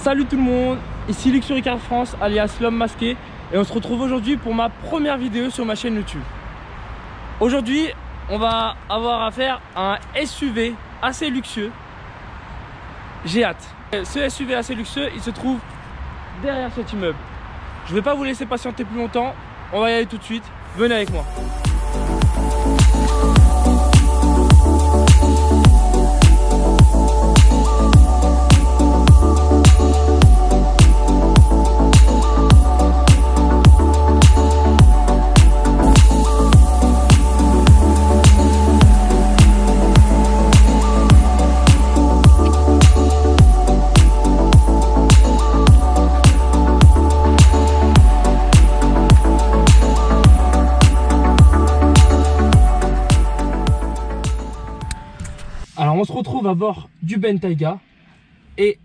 Salut tout le monde, ici Luxury Car France alias l'homme masqué et on se retrouve aujourd'hui pour ma première vidéo sur ma chaîne YouTube. Aujourd'hui on va avoir affaire à un SUV assez luxueux. J'ai hâte. Ce SUV assez luxueux il se trouve derrière cet immeuble. Je ne vais pas vous laisser patienter plus longtemps, on va y aller tout de suite, venez avec moi. Alors on se retrouve à bord du Bentayga et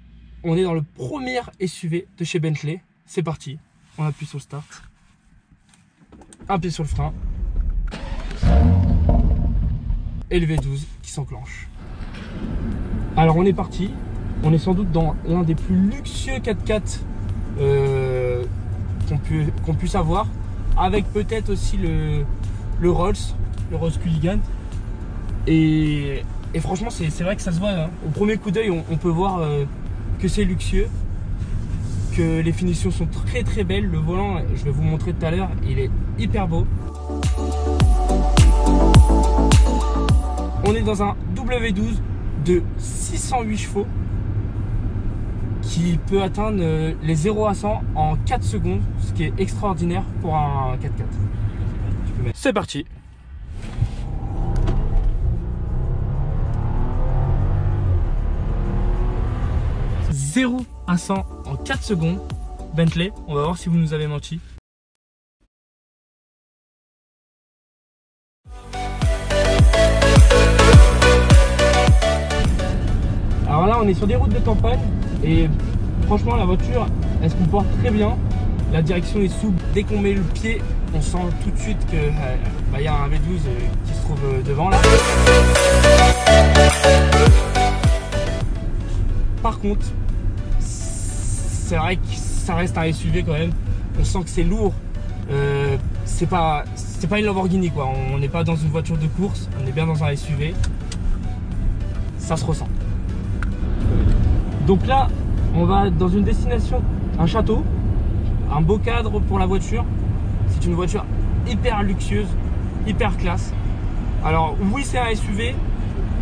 on est dans le premier SUV de chez Bentley. C'est parti, on appuie sur le start, un pied sur le frein et le V12 qui s'enclenche. Alors on est parti, on est sans doute dans l'un des plus luxueux 4x4 qu'on puisse avoir, avec peut-être aussi le Rolls Culligan. Et franchement c'est vrai que ça se voit, hein. Au premier coup d'œil on peut voir que c'est luxueux, que les finitions sont très très belles. Le volant, je vais vous montrer tout à l'heure, il est hyper beau. On est dans un W12 de 608 chevaux qui peut atteindre les 0 à 100 en 4 secondes, ce qui est extraordinaire pour un 4x4. C'est parti. 0 à 100 en 4 secondes. Bentley, on va voir si vous nous avez menti. Alors là, on est sur des routes de campagne et franchement, la voiture, elle se comporte très bien. La direction est souple. Dès qu'on met le pied, on sent tout de suite que y a un V12 qui se trouve devant là. Par contre, c'est vrai que ça reste un SUV quand même. On sent que c'est lourd. C'est pas une Lamborghini quoi. On n'est pas dans une voiture de course. On est bien dans un SUV. Ça se ressent. Donc là, on va dans une destination, un château, un beau cadre pour la voiture. C'est une voiture hyper luxueuse, hyper classe. Alors oui, c'est un SUV,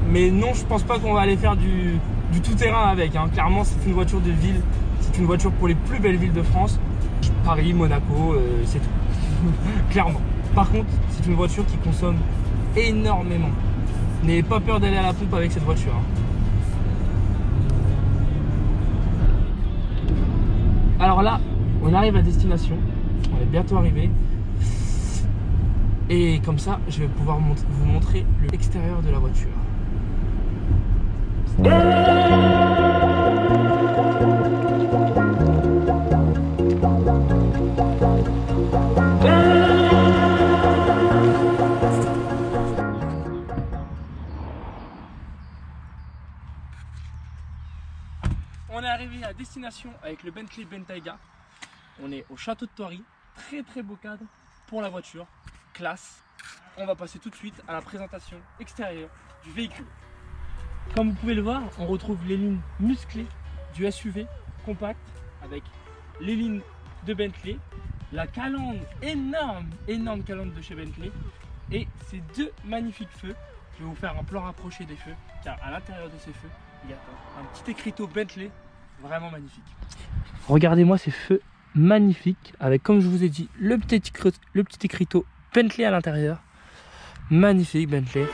mais non, je pense pas qu'on va aller faire du tout-terrain avec, hein. Clairement, c'est une voiture de ville. C'est une voiture pour les plus belles villes de France. Paris, Monaco, c'est tout. Clairement. Par contre, c'est une voiture qui consomme énormément. N'ayez pas peur d'aller à la pompe avec cette voiture, hein. Alors là, on arrive à destination. On est bientôt arrivé. Et comme ça, je vais pouvoir vous montrer l'extérieur de la voiture. On est arrivé à destination avec le Bentley Bentayga. On est au château de Thoiry. Très très beau cadre pour la voiture. Classe. On va passer tout de suite à la présentation extérieure du véhicule. Comme vous pouvez le voir, on retrouve les lignes musclées du SUV compact avec les lignes de Bentley, la calandre, énorme calandre de chez Bentley et ces deux magnifiques feux. Je vais vous faire un plan rapproché des feux car à l'intérieur de ces feux, il y a un petit écriteau Bentley vraiment magnifique. Regardez-moi ces feux magnifiques avec, comme je vous ai dit, le petit écriteau Bentley à l'intérieur. Magnifique Bentley.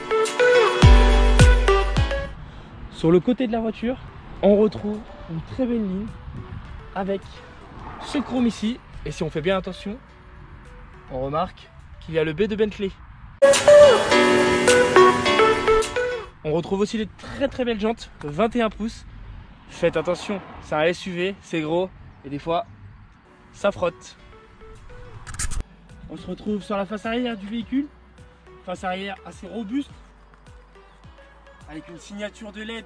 Sur le côté de la voiture, on retrouve une très belle ligne avec ce chrome ici. Et si on fait bien attention, on remarque qu'il y a le B de Bentley. On retrouve aussi des très belles jantes 21 pouces. Faites attention, c'est un SUV, c'est gros et des fois ça frotte. On se retrouve sur la face arrière du véhicule. Face arrière assez robuste, avec une signature de LED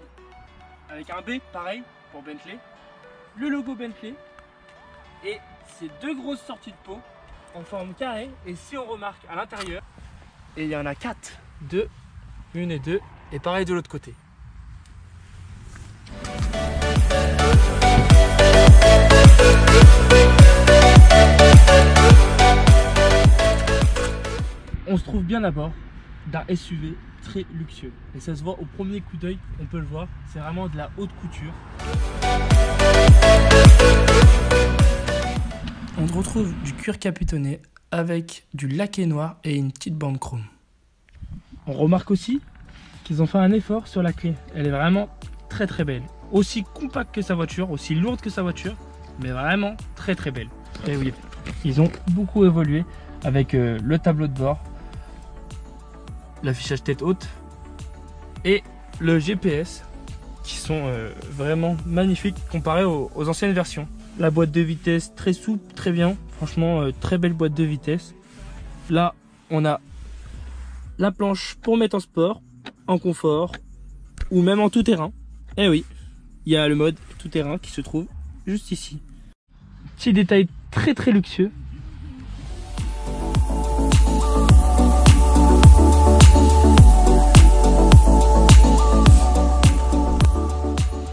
avec un B, pareil pour Bentley. le logo Bentley et ces deux grosses sorties de peau en forme carrée. Et si on remarque à l'intérieur, et il y en a 4, 2, 1 et 2, et pareil de l'autre côté. On se trouve bien à bord d'un SUV très luxueux et ça se voit au premier coup d'œil, on peut le voir, c'est vraiment de la haute couture. On retrouve du cuir caputonné avec du laqué noir et une petite bande chrome. On remarque aussi qu'ils ont fait un effort sur la clé, elle est vraiment très très belle, aussi compacte que sa voiture, aussi lourde que sa voiture, mais vraiment très très belle. Et oui, ils ont beaucoup évolué avec le tableau de bord, l'affichage tête haute et le GPS qui sont vraiment magnifiques comparé aux anciennes versions. La boîte de vitesse très souple, très bien, franchement très belle boîte de vitesse. Là on a la planche pour mettre en sport, en confort ou même en tout terrain. Et oui, il y a le mode tout terrain qui se trouve juste ici. Petit détail très très luxueux.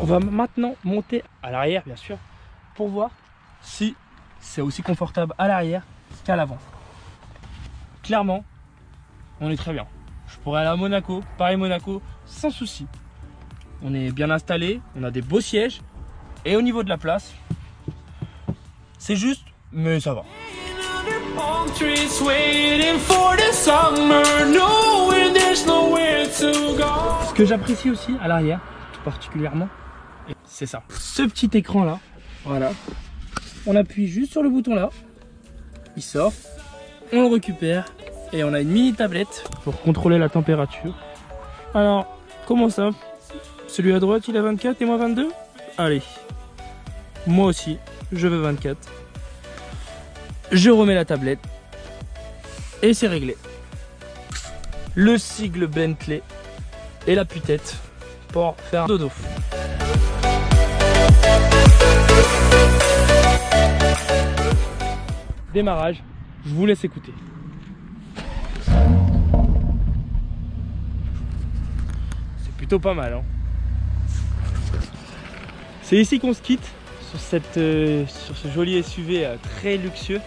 On va maintenant monter à l'arrière bien sûr pour voir si c'est aussi confortable à l'arrière qu'à l'avant. Clairement, on est très bien. Je pourrais aller à Monaco, Paris-Monaco sans souci. On est bien installé, on a des beaux sièges et au niveau de la place, c'est juste, mais ça va. Ce que j'apprécie aussi à l'arrière, tout particulièrement, c'est ça. Ce petit écran là, voilà. On appuie juste sur le bouton là, il sort, on le récupère et on a une mini tablette pour contrôler la température. Alors, comment ça? Celui à droite il a 24 et moi 22? Allez, moi aussi, je veux 24. Je remets la tablette et c'est réglé. Le sigle Bentley et la putette pour faire dodo. Démarrage, je vous laisse écouter. C'est plutôt pas mal, hein. C'est ici qu'on se quitte sur ce joli SUV très luxueux.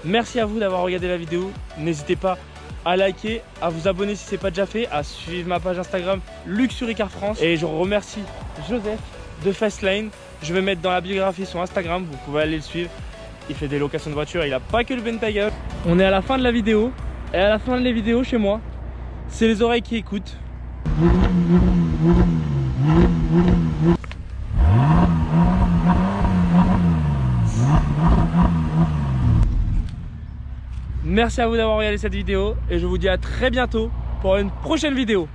Merci à vous d'avoir regardé la vidéo. N'hésitez pas à liker, à vous abonner si ce n'est pas déjà fait, à suivre ma page Instagram Luxury Car France. Et je remercie Joseph de Fastlane. Je vais mettre dans la biographie son Instagram, vous pouvez aller le suivre. Il fait des locations de voitures, il n'a pas que le Bentayga. On est à la fin de la vidéo. Et à la fin de la vidéo chez moi, c'est les oreilles qui écoutent. Merci à vous d'avoir regardé cette vidéo et je vous dis à très bientôt pour une prochaine vidéo.